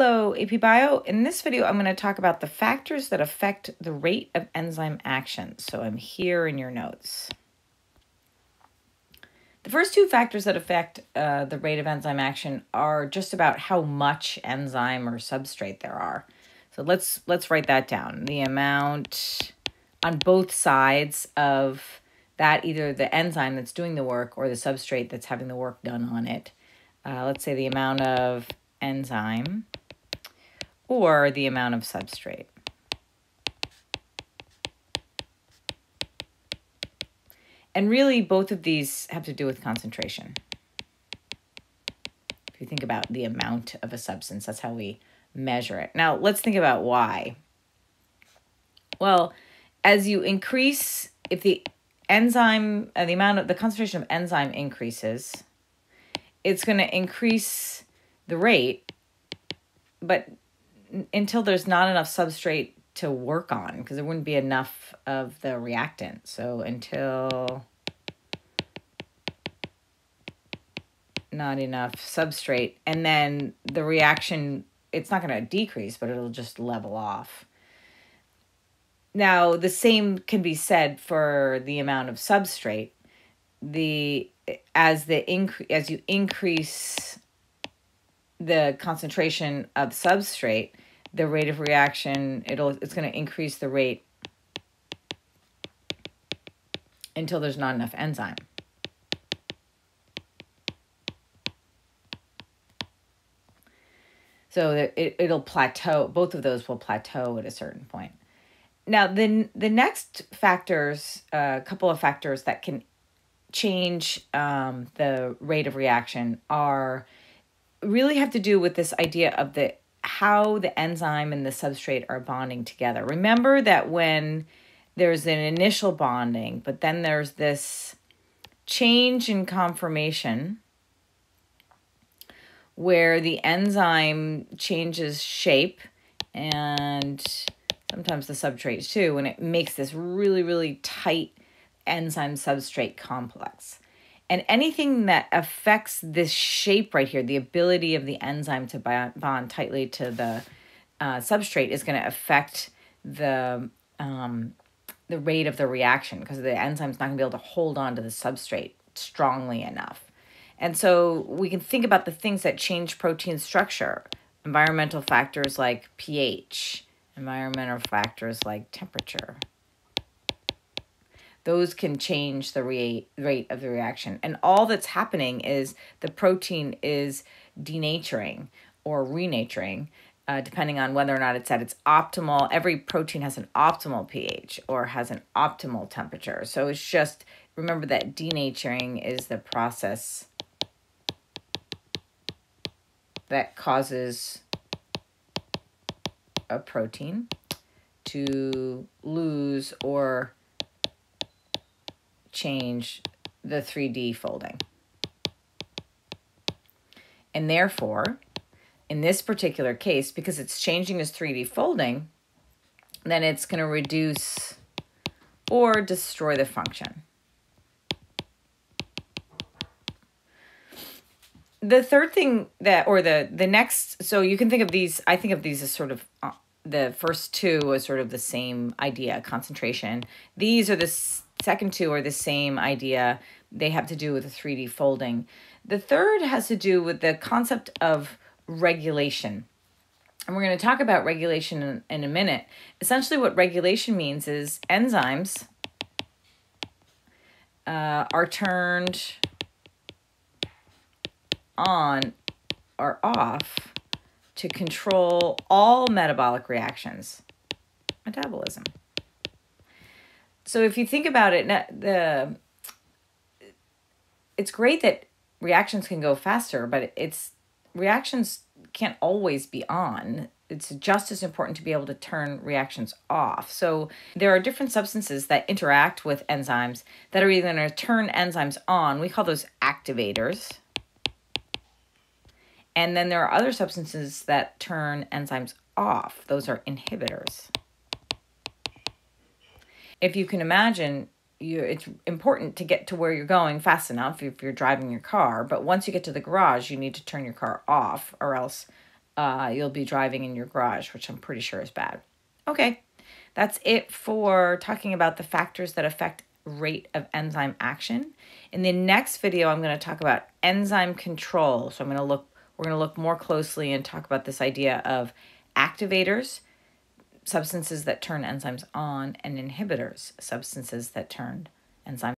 Hello, APBIO. In this video, I'm going to talk about the factors that affect the rate of enzyme action. So I'm here in your notes. The first two factors that affect the rate of enzyme action are just about how much enzyme or substrate there are. So let's write that down. The amount on both sides of that, either the enzyme that's doing the work or the substrate that's having the work done on it. Let's say the amount of enzyme or the amount of substrate. And really, both of these have to do with concentration. If you think about the amount of a substance, that's how we measure it. Now, let's think about why. Well, as you increase, if the enzyme, the concentration of enzyme increases, it's going to increase the rate, but until there's not enough substrate to work on, because there wouldn't be enough of the reactant. So until not enough substrate, and then the reaction, it's not going to decrease, but it'll just level off. Now, the same can be said for the amount of substrate. As you increase the concentration of substrate, the rate of reaction, it's going to increase the rate until there's not enough enzyme. So it'll plateau. Both of those will plateau at a certain point. Now, the next factors, a couple of factors that can change the rate of reaction really have to do with this idea of how the enzyme and the substrate are bonding together. Remember that when there's an initial bonding, but then there's this change in conformation where the enzyme changes shape, and sometimes the substrate too, and it makes this really, really tight enzyme substrate complex. And anything that affects this shape right here, the ability of the enzyme to bond tightly to the substrate, is going to affect the rate of the reaction, because the enzyme's not going to be able to hold on to the substrate strongly enough. And so we can think about the things that change protein structure: environmental factors like pH, environmental factors like temperature. Those can change the rate of the reaction. And all that's happening is the protein is denaturing or renaturing, depending on whether or not it's at its optimal. Every protein has an optimal pH or has an optimal temperature. So it's just, remember that denaturing is the process that causes a protein to lose or change the 3D folding. And therefore, in this particular case, because it's changing this 3D folding, then it's going to reduce or destroy the function. The third thing the next, so you can think of these, I think of these as sort of, the first two as sort of the same idea, concentration. These are the second two are the same idea. They have to do with the 3D folding. The third has to do with the concept of regulation. And we're going to talk about regulation in a minute. Essentially what regulation means is enzymes are turned on or off to control all metabolic reactions, metabolism. So if you think about it, it's great that reactions can go faster, but reactions can't always be on. It's just as important to be able to turn reactions off. So there are different substances that interact with enzymes that are either going to turn enzymes on. We call those activators. And then there are other substances that turn enzymes off. Those are inhibitors. If you can imagine, it's important to get to where you're going fast enough if you're driving your car. But once you get to the garage, you need to turn your car off, or else you'll be driving in your garage, which I'm pretty sure is bad. Okay, that's it for talking about the factors that affect rate of enzyme action. In the next video, I'm going to talk about enzyme control. So we're going to look more closely and talk about this idea of activators, substances that turn enzymes on, and inhibitors, substances that turn enzymes